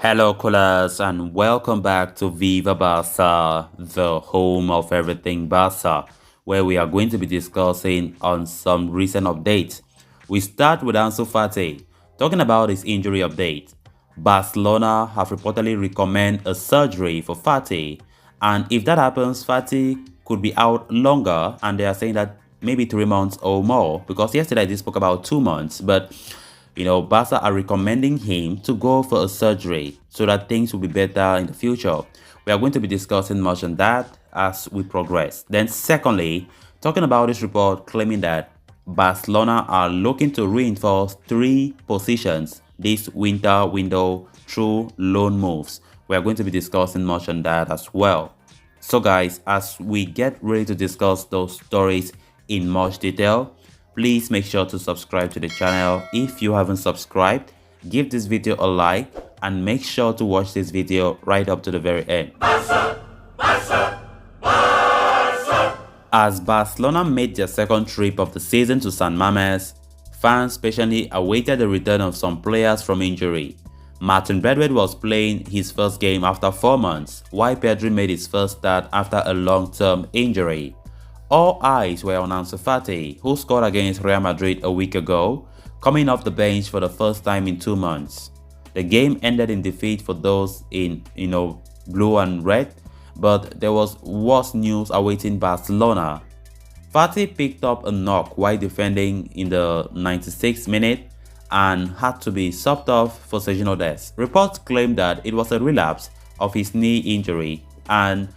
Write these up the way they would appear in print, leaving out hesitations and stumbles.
Hello, callers, and welcome back to Viva Barça, the home of everything Barça, where we are going to be discussing on some recent updates. We start with Ansu Fati, talking about his injury update. Barcelona have reportedly recommended a surgery for Fati, and if that happens, Fati could be out longer, and they are saying that maybe 3 months or more, because yesterday they spoke about 2 months, but Barca are recommending him to go for a surgery so that things will be better in the future. We are going to be discussing much on that as we progress. Then secondly, talking about this report claiming that Barcelona are looking to reinforce three positions this winter window through loan moves. We are going to be discussing much on that as well. So guys, as we get ready to discuss those stories in much detail, please make sure to subscribe to the channel. If you haven't subscribed, give this video a like and make sure to watch this video right up to the very end. Barça, Barça, Barça. As Barcelona made their second trip of the season to San Mamés, fans patiently awaited the return of some players from injury. Martin Braithwaite was playing his first game after 4 months, while Pedri made his first start after a long-term injury. All eyes were on Ansu Fati, who scored against Real Madrid a week ago, coming off the bench for the first time in 2 months. The game ended in defeat for those in, blue and red, but there was worse news awaiting Barcelona. Fati picked up a knock while defending in the 96th minute and had to be subbed off for Sergio Dest. Reports claim that it was a relapse of his knee injury, and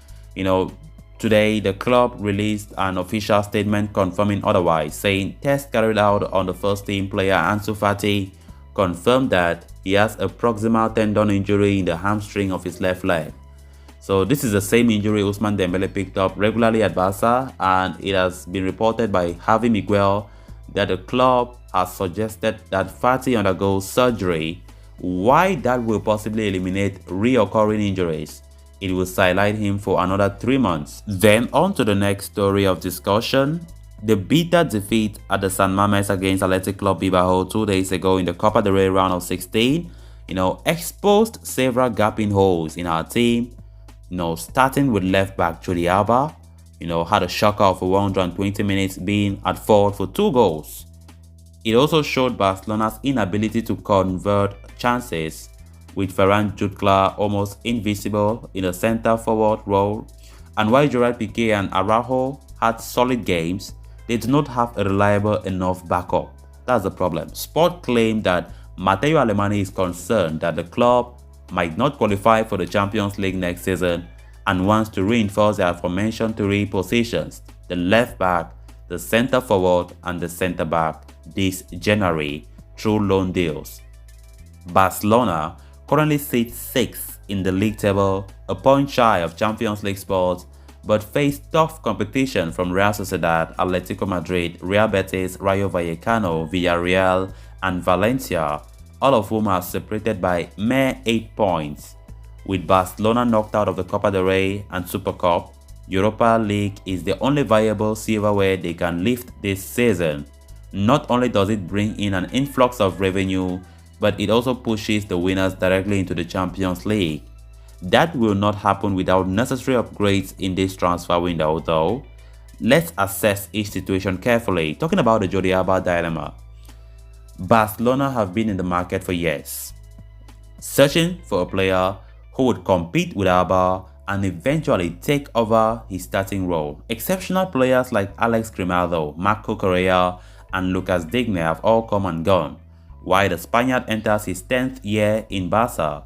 today the club released an official statement confirming otherwise, saying tests carried out on the first team player Ansu Fati confirmed that he has a proximal tendon injury in the hamstring of his left leg. So this is the same injury Ousmane Dembele picked up regularly at Barca, and it has been reported by Javi Miguel that the club has suggested that Fati undergoes surgery. Why that will possibly eliminate reoccurring injuries. It will sideline him for another 3 months. Then on to the next story of discussion. The bitter defeat at the San Mamés against Athletic Club Bilbao 2 days ago in the Copa del Rey round of 16, exposed several gaping holes in our team. Starting with left back Jordi Alba, had a shocker of 120 minutes being at fault for 2 goals. It also showed Barcelona's inability to convert chances, with Ferran Jutgla almost invisible in the centre-forward role. And while Gerard Piqué and Araujo had solid games, they do not have a reliable enough backup. That's the problem. Sport claimed that Matteo Alemany is concerned that the club might not qualify for the Champions League next season and wants to reinforce their aforementioned 3 positions, the left back, the centre-forward and the centre-back, this January through loan deals. Barcelona currently sits 6th in the league table, a point shy of Champions League spots, but face tough competition from Real Sociedad, Atletico Madrid, Real Betis, Rayo Vallecano, Villarreal and Valencia, all of whom are separated by mere 8 points. With Barcelona knocked out of the Copa del Rey and Super Cup, Europa League is the only viable silverware they can lift this season. Not only does it bring in an influx of revenue, but it also pushes the winners directly into the Champions League. That will not happen without necessary upgrades in this transfer window though. Let's assess each situation carefully. Talking about the Jordi Alba dilemma. Barcelona have been in the market for years, searching for a player who would compete with Alba and eventually take over his starting role. Exceptional players like Alex Grimaldo, Marco Correa and Lucas Digne have all come and gone, while the Spaniard enters his 10th year in Barca.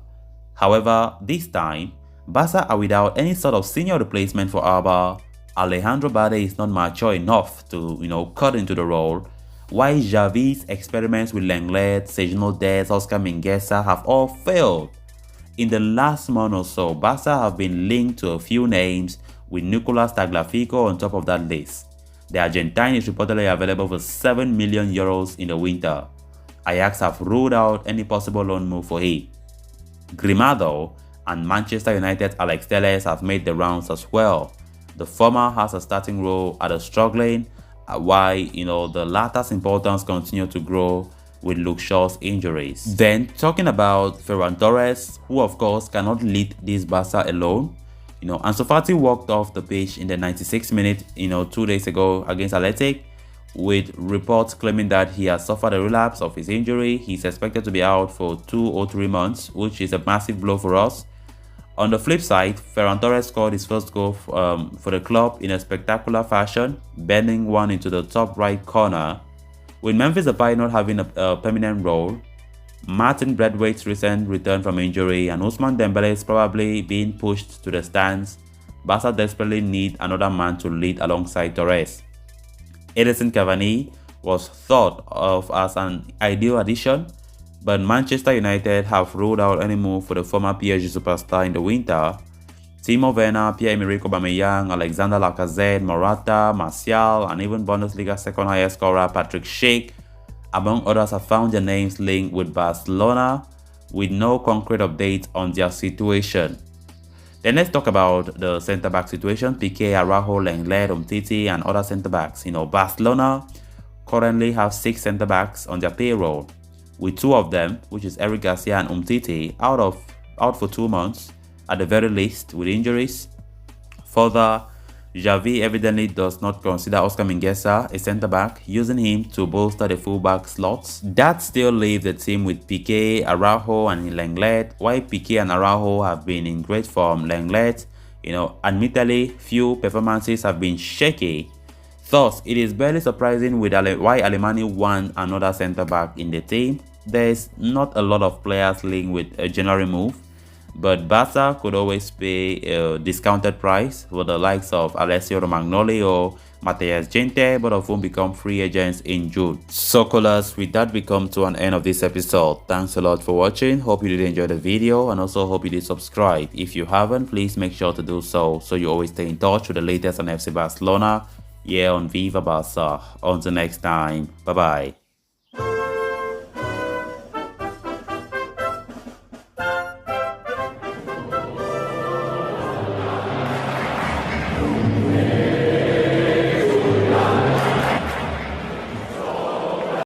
However, this time, Barca are without any sort of senior replacement for Alba. Alejandro Balde is not mature enough to, cut into the role, while Xavi's experiments with Lenglet, Sergio Dest, Oscar Mingueza have all failed. In the last month or so, Barca have been linked to a few names, with Nicolas Tagliafico on top of that list. The Argentine is reportedly available for €7 million in the winter. Ajax have ruled out any possible loan move for him. Grimaldo and Manchester United Alex Telles have made the rounds as well. The former has a starting role at a struggling, while the latter's importance continues to grow with Luke Shaw's injuries. Then talking about Ferran Torres, who of course cannot lead this Barca alone. Ansu Fati walked off the pitch in the 96th minute, 2 days ago against Athletic, with reports claiming that he has suffered a relapse of his injury. He's expected to be out for 2 or 3 months, which is a massive blow for us. On the flip side, Ferran Torres scored his first goal for the club in a spectacular fashion, bending one into the top right corner. With Memphis Depay not having a permanent role, Martin Braithwaite's recent return from injury, and Ousmane Dembele is probably being pushed to the stands, Barca desperately need another man to lead alongside Torres. Edinson Cavani was thought of as an ideal addition, but Manchester United have ruled out any move for the former PSG superstar in the winter. Timo Werner, Pierre-Emerick Aubameyang, Alexander Lacazette, Morata, Martial, and even Bundesliga second highest scorer Patrick Schick, among others, have found their names linked with Barcelona, with no concrete updates on their situation. Then let's talk about the centre-back situation. Piqué, Araujo, Lenglet, Umtiti, and other centre-backs. Barcelona currently have 6 centre-backs on their payroll, with 2 of them, which is Eric Garcia and Umtiti, out for 2 months, at the very least, with injuries. Further, Xavi evidently does not consider Oscar Mingueza a centre-back, using him to bolster the full-back slots. That still leaves the team with Piqué, Araujo, and Lenglet. While Piqué and Araujo have been in great form, Lenglet, admittedly, few performances have been shaky. Thus, it is barely surprising why Alemany want another centre-back in the team. There's not a lot of players linked with a January move, but Barca could always pay a discounted price for the likes of Alessio Romagnoli or Matthias Gente, both of whom become free agents in June. So callers, with that we come to an end of this episode. Thanks a lot for watching. Hope you did enjoy the video, and also hope you did subscribe. If you haven't, please make sure to do so you always stay in touch with the latest on FC Barcelona here on Viva Barca. Until next time, bye bye.